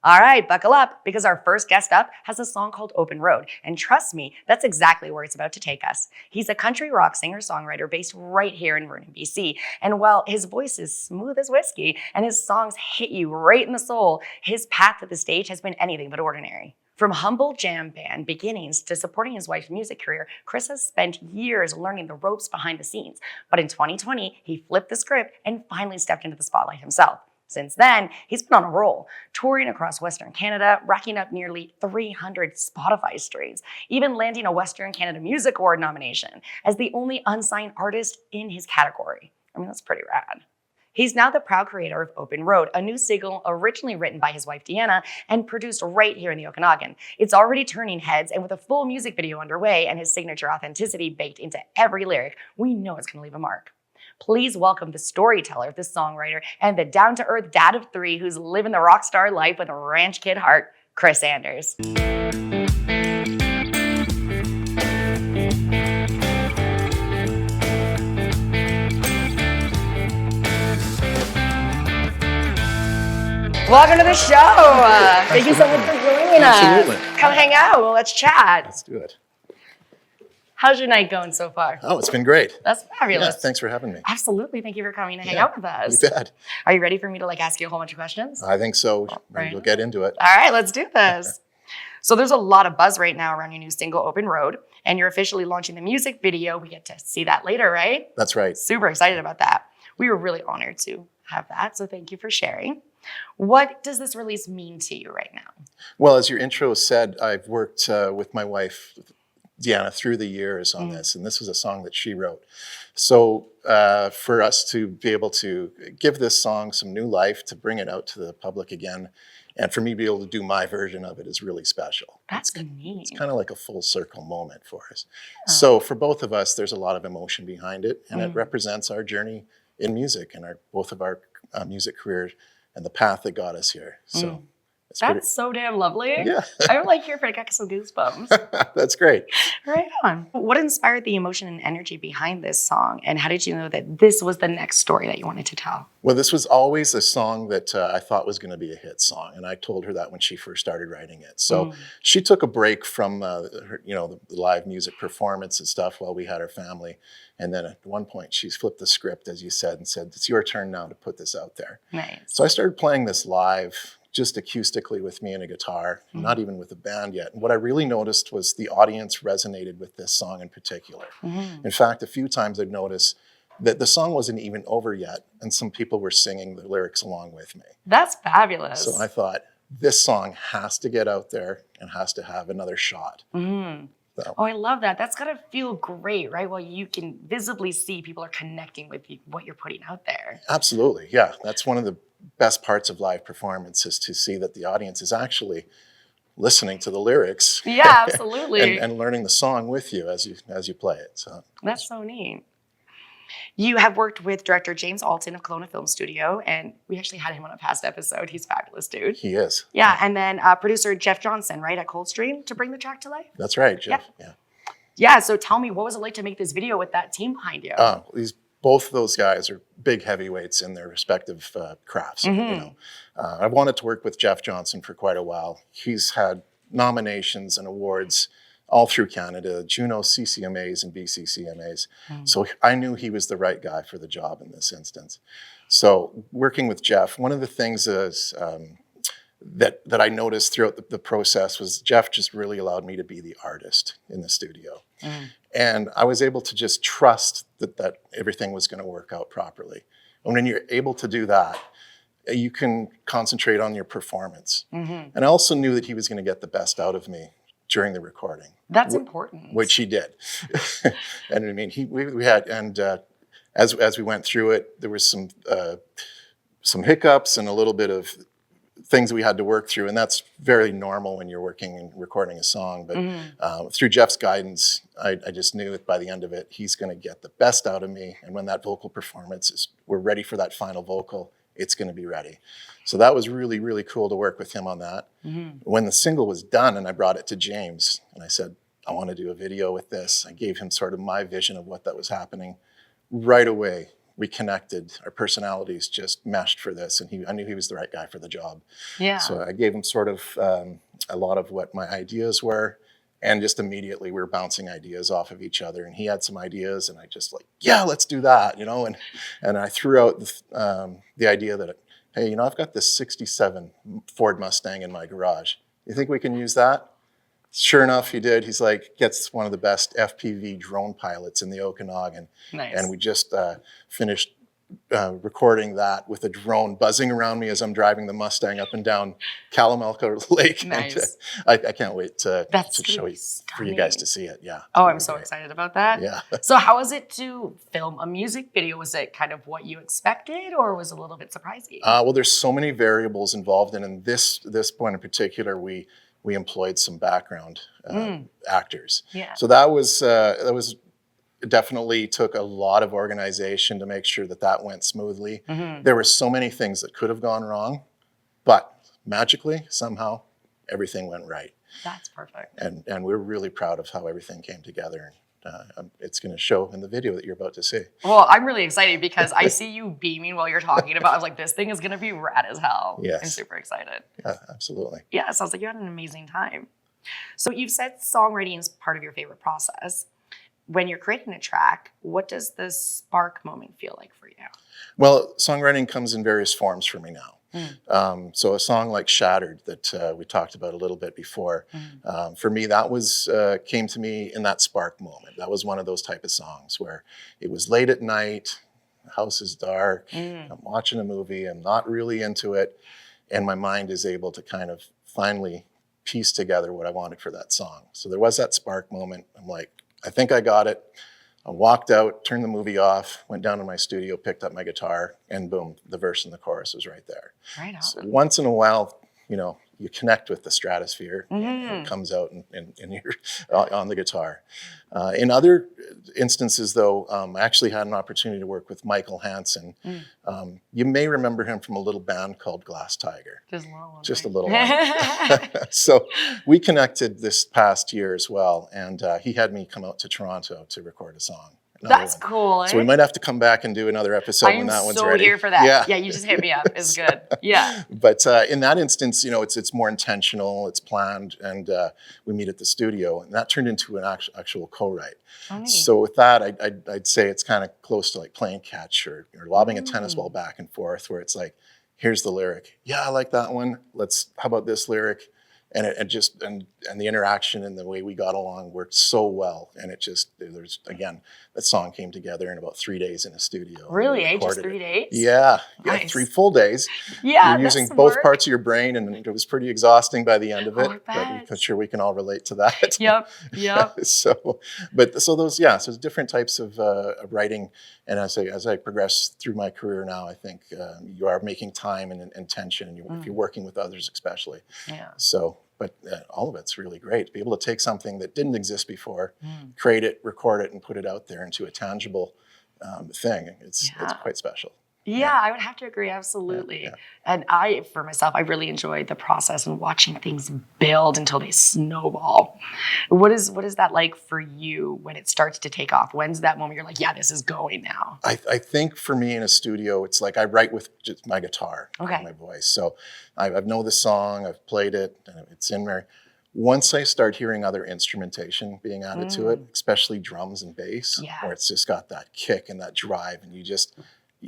All right, buckle up, because our first guest up has a song called Open Road. And trust me, that's exactly where it's about to take us. He's a country rock singer-songwriter based right here in Vernon, BC. And while his voice is smooth as whiskey and his songs hit you right in the soul, his path to the stage has been anything but ordinary. From humble jam band beginnings to supporting his wife's music career, Kris has spent years learning the ropes behind the scenes. But in 2020, he flipped the script and finally stepped into the spotlight himself. Since then, he's been on a roll, touring across Western Canada, racking up nearly 300 Spotify streams, even landing a Western Canada Music Award nomination as the only unsigned artist in his category. I mean, that's pretty rad. He's now the proud creator of Open Road, a new single originally written by his wife Deanna and produced right here in the Okanagan. It's already turning heads, and with a full music video underway and his signature authenticity baked into every lyric, we know it's going to leave a mark. Please welcome the storyteller, the songwriter, and the down-to-earth dad of three who's living the rock star life with a ranch kid heart, Kris Anders. Welcome to the show. Thank you so much for joining us. Absolutely. Come hang out. Well, let's chat. Let's do it. How's your night going so far? Oh, it's been great. That's fabulous. Yeah, thanks for having me. Absolutely. Thank you for coming to hang out with us. You bet. Are you ready for me to ask you a whole bunch of questions? I think so. Right. We'll get into it. All right, let's do this. So there's a lot of buzz right now around your new single, Open Road, and you're officially launching the music video. We get to see that later, right? That's right. Super excited about that. We were really honored to have that, so thank you for sharing. What does this release mean to you right now? Well, as your intro said, I've worked with my wife, Deanna, through the years on this, and this was a song that she wrote. So for us to be able to give this song some new life, to bring it out to the public again, and for me to be able to do my version of it is really special. That's neat. It's kind of like a full circle moment for us. Yeah. So for both of us, there's a lot of emotion behind it, and it represents our journey in music and both of our music careers and the path that got us here. So that's so damn lovely. Yeah. I'm here for get some goosebumps. That's great. Right on. What inspired the emotion and energy behind this song? And how did you know that this was the next story that you wanted to tell? Well, this was always a song that I thought was going to be a hit song. And I told her that when she first started writing it. So she took a break from the live music performance and stuff while we had our family. And then at one point she flipped the script, as you said, and said, it's your turn now to put this out there. Nice. So I started playing this live, just acoustically with me and a guitar, not even with a band yet. And what I really noticed was the audience resonated with this song in particular. In fact, a few times I'd noticed that the song wasn't even over yet, and some people were singing the lyrics along with me. That's fabulous. So I thought, this song has to get out there and has to have another shot. So. Oh, I love that. That's gotta feel great, right? Well, you can visibly see people are connecting with what you're putting out there. Absolutely, yeah. That's one of the best parts of live performance, is to see that the audience is actually listening to the lyrics. Yeah, absolutely. and learning the song with you as you play it. So that's so neat. You have worked with director James Alton of Kelowna Film Studio, and we actually had him on a past episode. He's a fabulous dude. He is. Yeah, and then producer Jeff Johnson, right, at Coldstream to bring the track to life? That's right, Jeff. Yeah, so tell me, what was it like to make this video with that team behind you? Both of those guys are big heavyweights in their respective crafts. I've wanted to work with Jeff Johnson for quite a while. He's had nominations and awards all through Canada, Juno CCMAs and BCCMAs. So I knew he was the right guy for the job in this instance. So working with Jeff, one of the things is that I noticed throughout the process was Jeff just really allowed me to be the artist in the studio. And I was able to just trust that everything was going to work out properly. And when you're able to do that, you can concentrate on your performance. And I also knew that he was going to get the best out of me during the recording. That's important. Which he did. And I mean, we had, and as we went through it, there was some hiccups and a little bit of things we had to work through, and that's very normal when you're working and recording a song. But through Jeff's guidance, I just knew that by the end of it, he's going to get the best out of me. And when that vocal performance we're ready for that final vocal, it's going to be ready. So that was really, really cool to work with him on that. When the single was done and I brought it to James and I said, I want to do a video with this, I gave him sort of my vision of what that was happening. Right away, we connected. Our personalities just meshed for this, and I knew he was the right guy for the job. Yeah. So I gave him sort of a lot of what my ideas were, and just immediately we were bouncing ideas off of each other. And he had some ideas, and I just like, yeah, let's do that, you know. And I threw out the idea that, hey, you know, I've got this '67 Ford Mustang in my garage. You think we can use that? Sure enough, he did. He's like, gets one of the best FPV drone pilots in the Okanagan. Nice. And we just finished recording that with a drone buzzing around me as I'm driving the Mustang up and down Kalamalka Lake. Nice. And, I can't wait to show you, for you guys stunning. to see it. Yeah. Oh, I'm so excited about that. Yeah. So how was it to film a music video? Was it kind of what you expected, or was it a little bit surprising? Well, there's so many variables involved, and in this point in particular, we employed some background actors. Yeah. So that was definitely took a lot of organization to make sure that went smoothly. There were so many things that could have gone wrong, but magically, somehow, everything went right. That's perfect. And we're really proud of how everything came together. It's going to show in the video that you're about to see. Well, I'm really excited because I see you beaming while you're talking about it. I was like, this thing is going to be rad as hell. Yes. I'm super excited. Yeah, absolutely. Yeah, it sounds like you had an amazing time. So you've said songwriting is part of your favorite process. When you're creating a track, what does the spark moment feel like for you? Well, songwriting comes in various forms for me now. So a song like Shattered that we talked about a little bit before, for me, that was came to me in that spark moment. That was one of those type of songs where it was late at night, the house is dark, I'm watching a movie, I'm not really into it, and my mind is able to kind of finally piece together what I wanted for that song. So there was that spark moment. I'm like, I think I got it. I walked out, turned the movie off, went down to my studio, picked up my guitar, and boom, the verse and the chorus was right there. Right on. So once in a while, you know, you connect with the stratosphere, and it comes out and you're on the guitar. In other instances, though, I actually had an opportunity to work with Michael Hansen. You may remember him from a little band called Glass Tiger. Just a little one. Just right? a little one. So we connected this past year as well, and he had me come out to Toronto to record a song. That's cool. So we might have to come back and do another episode when that one's ready. I'm so here for that. Yeah, you just hit me up. It's good. Yeah. But in that instance, you know, it's more intentional, it's planned, and we meet at the studio, and that turned into an actual co-write. Oh, neat. So with that, I'd say it's kind of close to like playing catch or lobbing a tennis ball back and forth, where it's like, here's the lyric. Yeah, I like that one. How about this lyric? And and the interaction and the way we got along worked so well. And again, that song came together in about 3 days in a studio. Really? Just 3 days? Yeah. Nice. 3 full days. Yeah. You're using both parts of your brain, and it was pretty exhausting by the end of it. I But bet. I'm sure we can all relate to that. Yep. So different types of writing. And as I progress through my career now, I think you are making time and intention, and if you're working with others especially. Yeah. So, but all of it's really great to be able to take something that didn't exist before, create it, record it, and put it out there into a tangible thing. It's quite special. Yeah, I would have to agree, absolutely. Yeah. And for myself, I really enjoy the process and watching things build until they snowball. What is that like for you when it starts to take off? When's that moment you're like, yeah, this is going now? I think for me in a studio, it's like I write with just my guitar and my voice. So I know the song, I've played it, and it's in there. Once I start hearing other instrumentation being added to it, especially drums and bass, where it's just got that kick and that drive, and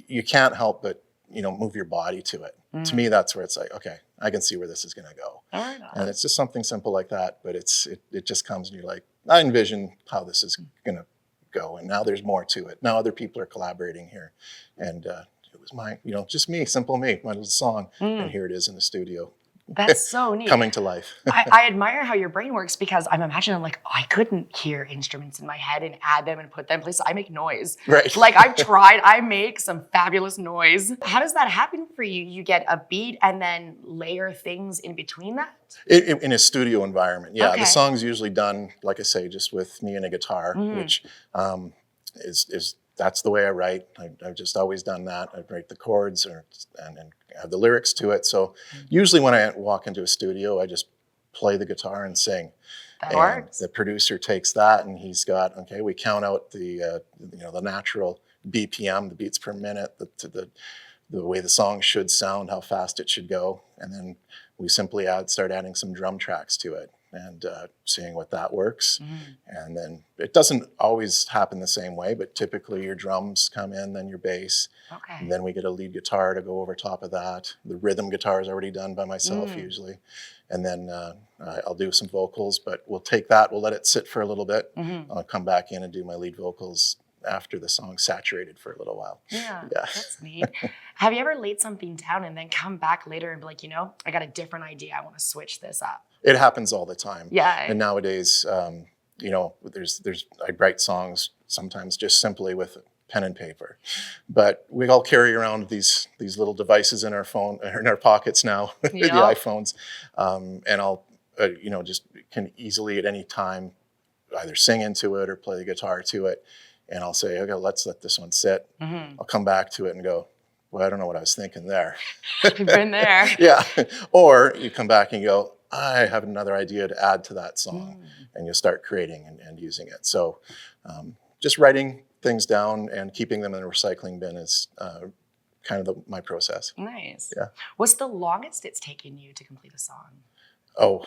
you can't help but, move your body to it. To me, that's where it's like, okay, I can see where this is going to go. Right. And it's just something simple like that, but it just comes and you're like, I envision how this is going to go. And now there's more to it. Now other people are collaborating here. And it was just me, simple me, my little song. And here it is in the studio. That's so neat. Coming to life. I admire how your brain works, because I'm imagining like, I couldn't hear instruments in my head and add them and put them in place. I make noise. Right. Like I've tried, I make some fabulous noise. How does that happen for you? You get a beat and then layer things in between that? In a studio environment, yeah. Okay. The song's usually done, like I say, just with me and a guitar, which is that's the way I write. I've just always done that. I write the chords and have the lyrics to it. So usually when I walk into a studio, I just play the guitar and sing. That works. The producer takes that and he's got, we count out the natural BPM, the beats per minute, the way the song should sound, how fast it should go. And then we simply start adding some drum tracks to it and seeing what that works. And then it doesn't always happen the same way, but typically your drums come in, then your bass. Okay. And then we get a lead guitar to go over top of that. The rhythm guitar is already done by myself usually. And then I'll do some vocals, but we'll take that, we'll let it sit for a little bit. I'll come back in and do my lead vocals after the song's saturated for a little while. Yeah, that's neat. Have you ever laid something down and then come back later and be like, I got a different idea. I want to switch this up? It happens all the time. Yeah. And nowadays, I write songs sometimes just simply with pen and paper, but we all carry around these little devices in our phone, in our pockets now, the iPhones, and I'll, just can easily at any time either sing into it or play the guitar to it. And I'll say, okay, let's let this one sit. I'll come back to it and go, well, I don't know what I was thinking there. You've been there. Yeah. Or you come back and go, I have another idea to add to that song. And you'll start creating and using it. So just writing things down and keeping them in a recycling bin is kind of my process. Nice. Yeah. What's the longest it's taken you to complete a song? Oh,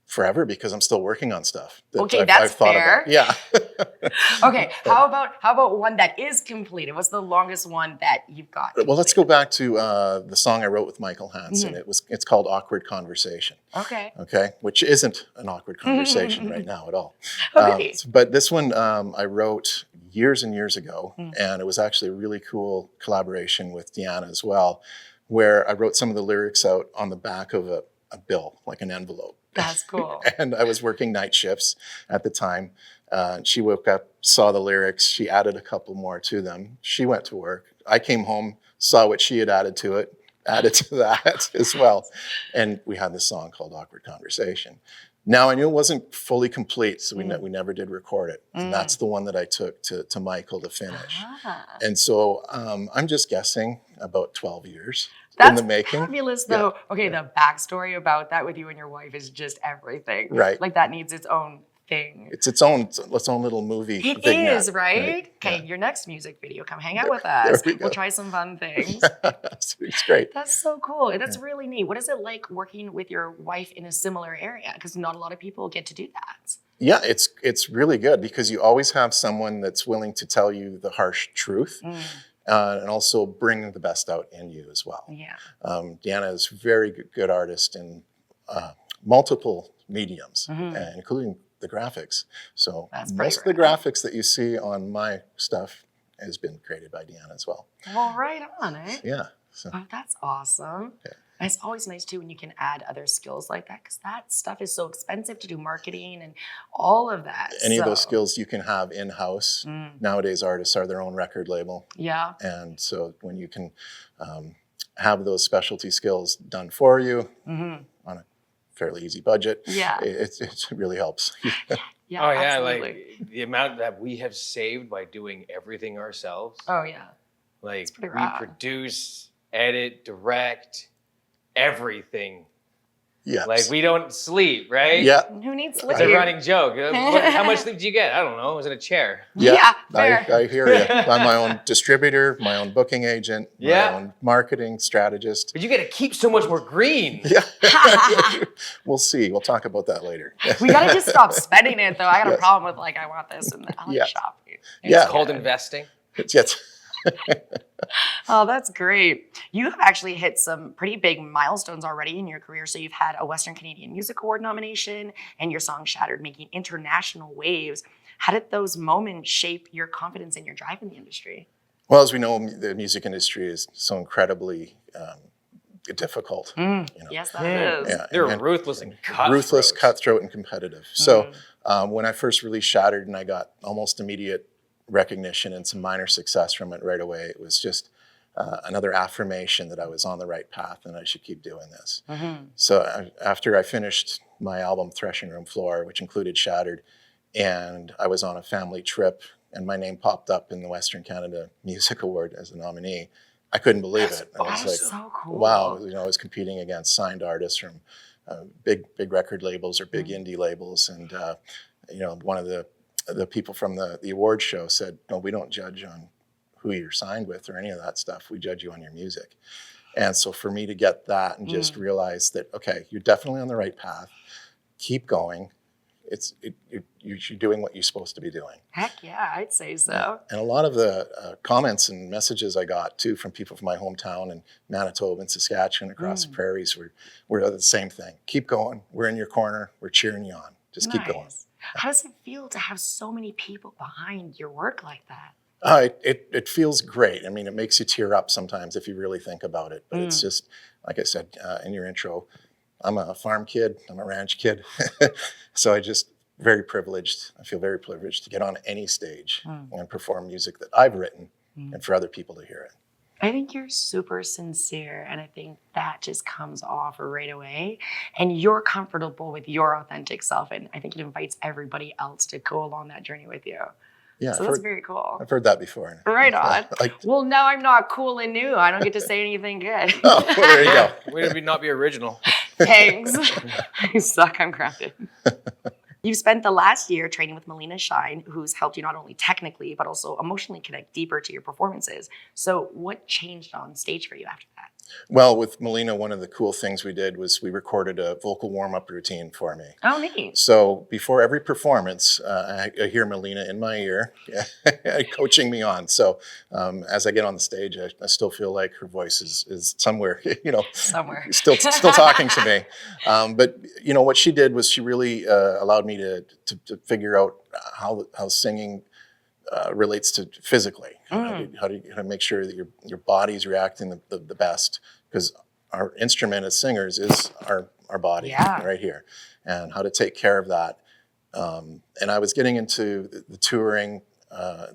forever, because I'm still working on stuff. Okay, that's fair. Yeah. Okay, how about one that is completed? What's the longest one that you've got completed? Well, let's go back to the song I wrote with Michael Hansen. It's called Awkward Conversation. Okay. Okay, which isn't an awkward conversation right now at all. Okay. But this one I wrote years and years ago, and it was actually a really cool collaboration with Deanna as well, where I wrote some of the lyrics out on the back of a bill, like an envelope. That's cool. And I was working night shifts at the time. She woke up, saw the lyrics. She added a couple more to them. She went to work. I came home, saw what she had added to it, added to that as well. And we had this song called Awkward Conversation. Now, I knew it wasn't fully complete, so we never did record it. And that's the one that I took to Michael to finish. And so I'm just guessing about 12 years. That's in the making. Fabulous, though. Yeah. Okay, the backstory about that with you and your wife is just everything. Right. Like that needs its own thing. It's its own little movie. It is, right? Okay, your next music video, come hang out with us. We'll try some fun things. It's great. That's so cool. That's really neat. What is it like working with your wife in a similar area? Because not a lot of people get to do that. Yeah, it's really good because you always have someone that's willing to tell you the harsh truth. And also bring the best out in you as well. Yeah. Deanna is a very good artist in multiple mediums, including the graphics. So most of the graphics that you see on my stuff has been created by Deanna as well. Well, right on, eh? Yeah. So. Oh, that's awesome. Yeah. And it's always nice too when you can add other skills like that because that stuff is so expensive to do marketing and all of that. Any of those skills you can have in-house. Nowadays, artists are their own record label. Yeah. And so when you can have those specialty skills done for you on a fairly easy budget, it really helps. Yeah, absolutely. Like the amount that we have saved by doing everything ourselves. Oh, yeah. Like we produce, edit, direct, everything. Yes. Like we don't sleep, right? Yeah. Who needs sleep? It's a running joke. How much sleep do you get? I don't know. Was it a chair? Yeah, fair. I hear you. I'm my own distributor, my own booking agent, my own marketing strategist. But you get to keep so much more green. Yeah. We'll see. We'll talk about that later. We got to just stop spending it, though. I got a problem with, like, I want this and I like shopping. It's called investing. Oh, that's great. You have actually hit some pretty big milestones already in your career. So you've had a Western Canadian Music Award nomination and your song Shattered making international waves. How did those moments shape your confidence and your drive in the industry? Well, as we know, the music industry is so incredibly difficult. Yes, that is. Yeah, They're ruthless and cutthroat. Ruthless, cutthroat, and competitive. So when I first released Shattered and I got almost immediate recognition and some minor success from it right away, it was just another affirmation that I was on the right path and I should keep doing this. So after I finished my album Threshing Room Floor, which included Shattered, and I was on a family trip and my name popped up in the Western Canada Music Award as a nominee, I couldn't believe it. I was like, so cool. Wow, I was competing against signed artists from big record labels or big indie labels. And one of the people from the award show said, no, we don't judge on who you're signed with or any of that stuff. We judge you on your music. And so for me to get that and just realize that, okay, you're definitely on the right path. Keep going. You're doing what you're supposed to be doing. Heck yeah, I'd say so. And a lot of the comments and messages I got too from people from my hometown in Manitoba and Saskatchewan across the prairies were the same thing. Keep going. We're in your corner. We're cheering you on. Just keep going. How does it feel to have so many people behind your work like that? It feels great. I mean, it makes you tear up sometimes if you really think about it. But it's just, like I said in your intro, I'm a farm kid. I'm a ranch kid. So very privileged. I feel very privileged to get on any stage and perform music that I've written and for other people to hear it. I think you're super sincere, and I think that just comes off right away. And you're comfortable with your authentic self, and I think it invites everybody else to go along that journey with you. Yeah, so that's very cool. I've heard that before. Right on. Well, now I'm not cool and new. I don't get to say anything good. Oh, well, there you go. Way to not be original. Thanks. I suck. I'm grounded. You've spent the last year training with Melina Shine, who's helped you not only technically, but also emotionally connect deeper to your performances. So what changed on stage for you after that? Well, with Melina, one of the cool things we did was we recorded a vocal warm-up routine for me. Oh, neat. So before every performance, I hear Melina in my ear coaching me on. So as I get on the stage, I still feel like her voice is somewhere, somewhere still talking to me. But what she did was she really allowed me to figure out how singing relates to physically. How to make sure that your body's reacting the best, because our instrument as singers is our body right here, and how to take care of that. And I was getting into the touring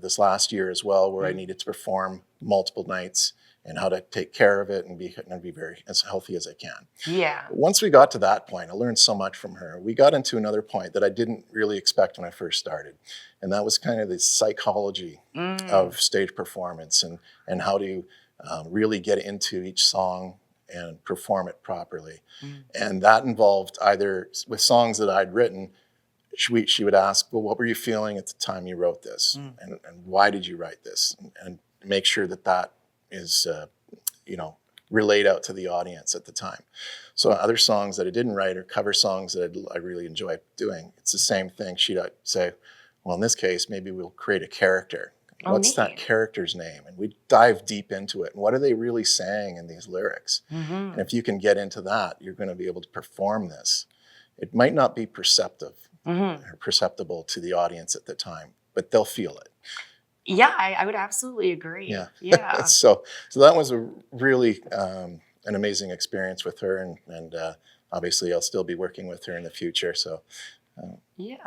this last year as well, where I needed to perform multiple nights and how to take care of it and be very as healthy as I can. Yeah. Once we got to that point, I learned so much from her. We got into another point that I didn't really expect when I first started. And that was kind of the psychology of stage performance and how to really get into each song and perform it properly. And that involved either with songs that I'd written, she would ask, well, what were you feeling at the time you wrote this? And why did you write this? And make sure that is, relayed out to the audience at the time. So other songs that I didn't write or cover songs that I really enjoy doing, it's the same thing. She'd say, well, in this case, maybe we'll create a character. What's that character's name? And we dive deep into it. And what are they really saying in these lyrics? And if you can get into that, you're going to be able to perform this. It might not be perceptive or perceptible to the audience at the time, but they'll feel it. Yeah, I would absolutely agree. Yeah. So that was a really an amazing experience with her, and obviously I'll still be working with her in the future. So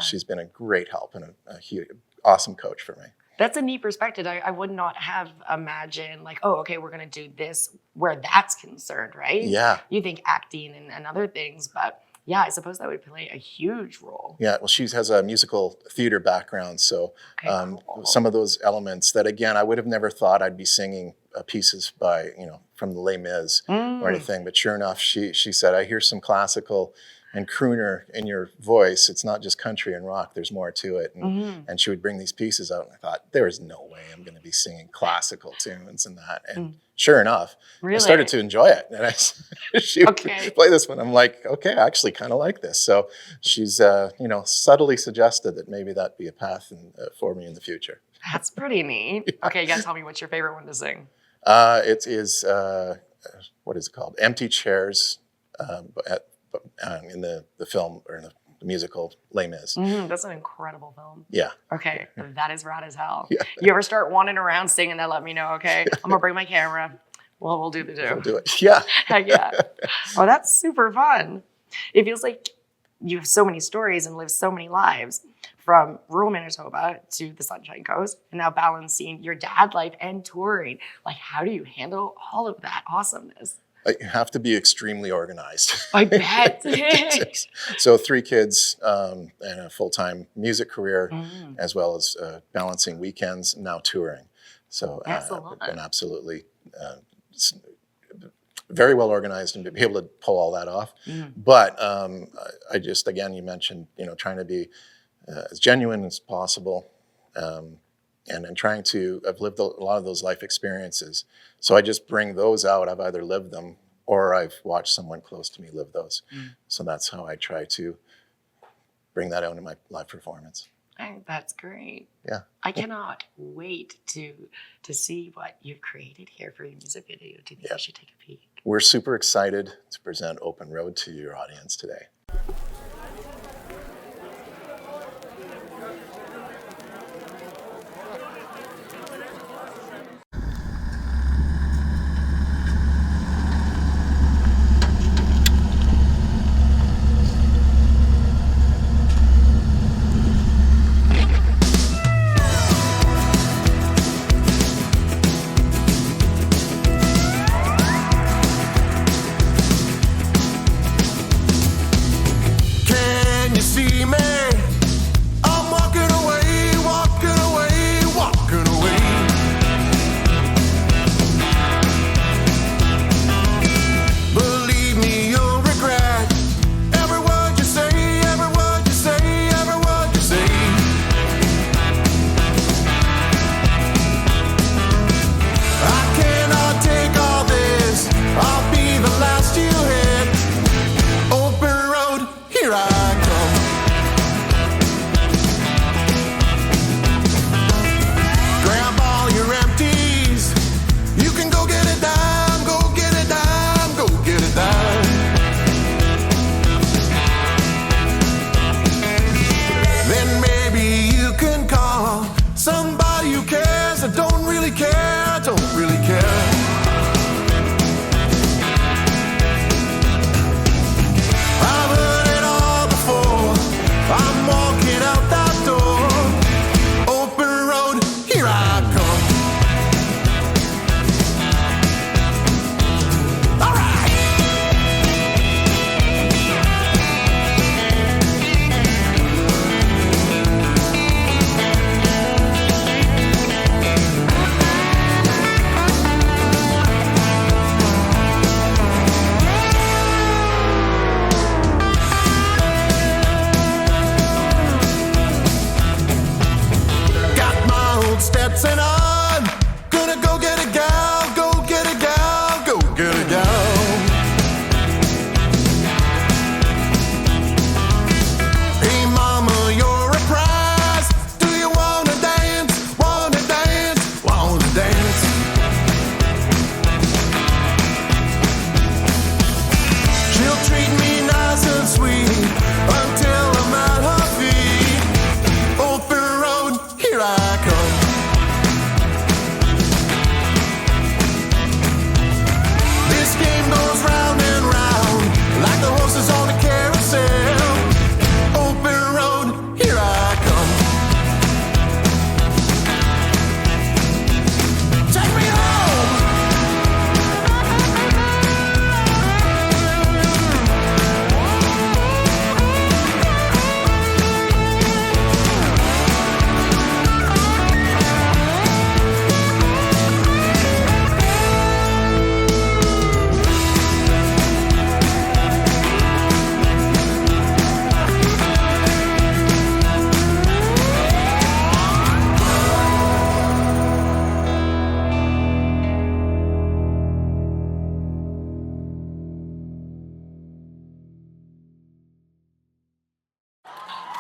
she's been a great help and a huge, awesome coach for me. That's a neat perspective. I would not have imagined like, oh, okay, we're going to do this where that's concerned, right? Yeah. You think acting and other things, but yeah, I suppose that would play a huge role. Yeah, well, she has a musical theater background, so cool. Some of those elements that, again, I would have never thought I'd be singing pieces by, from the Les Mis or anything, but sure enough, she said, I hear some classical and crooner in your voice. It's not just country and rock, there's more to it. And she would bring these pieces out, and I thought, there is no way I'm going to be singing classical tunes and that. And sure enough, I started to enjoy it. And she would play this one. I'm like, okay, I actually kind of like this. So she's, subtly suggested that maybe that'd be a path for me in the future. That's pretty neat. Okay, you got to tell me what's your favorite one to sing. It is, what is it called? Empty Chairs in the film or in the musical Les Mis. That's an incredible film. Yeah. Okay, that is rad as hell. Yeah. You ever start wandering around singing that, let me know, okay? I'm going to bring my camera. Well, we'll do the do. We'll do it. Yeah. Heck yeah. Oh, that's super fun. It feels like you have so many stories and live so many lives, from rural Manitoba to the Sunshine Coast, and now balancing your dad life and touring. Like, how do you handle all of that awesomeness? You have to be extremely organized. I bet. So 3 kids and a full-time music career, as well as balancing weekends, now touring. So I've been absolutely very well organized and be able to pull all that off. But I just, again, you mentioned, trying to be as genuine as possible, and trying to, I've lived a lot of those life experiences. So I just bring those out. I've either lived them or I've watched someone close to me live those. So that's how I try to bring that out in my live performance. I think that's great. Yeah. I cannot wait to see what you've created here for your music video. Do you think we should take a peek? We're super excited to present Open Road to your audience today.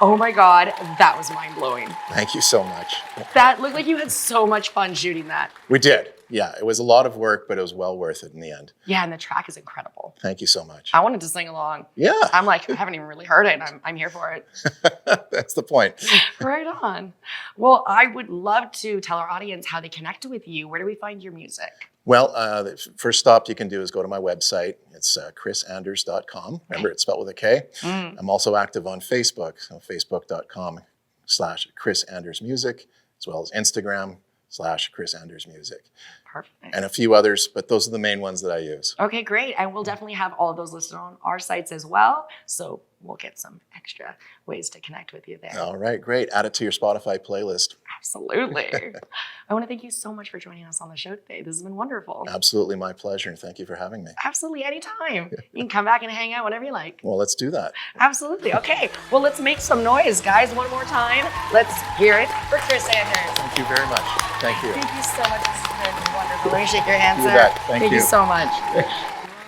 Oh my God, that was mind blowing. Thank you so much. That looked like you had so much fun shooting that. We did. Yeah, it was a lot of work, but it was well worth it in the end. Yeah, and the track is incredible. Thank you so much. I wanted to sing along. Yeah. I'm like, I haven't even really heard it, and I'm here for it. That's the point. Right on. Well, I would love to tell our audience how they connect with you. Where do we find your music? Well, the first stop you can do is go to my website. It's krisanders.com. Remember, it's spelled with a K. I'm also active on Facebook, so facebook.com/Kris Anders Music, as well as Instagram /Kris Anders Music. Perfect. and a few others, but those are the main ones that I use. Okay, great. And we'll definitely have all of those listed on our sites as well. So we'll get some extra ways to connect with you there. All right, great. Add it to your Spotify playlist. Absolutely. I want to thank you so much for joining us on the show today. This has been wonderful. Absolutely my pleasure, and thank you for having me. Absolutely, anytime. You can come back and hang out whenever you like. Well, let's do that. Absolutely. Okay, well, let's make some noise, guys, one more time. Let's hear it for Kris Anders. Thank you very much. Thank you. Thank you so much. This has been wonderful. Let me shake your hand, You sir. bet. Thank you you. so much.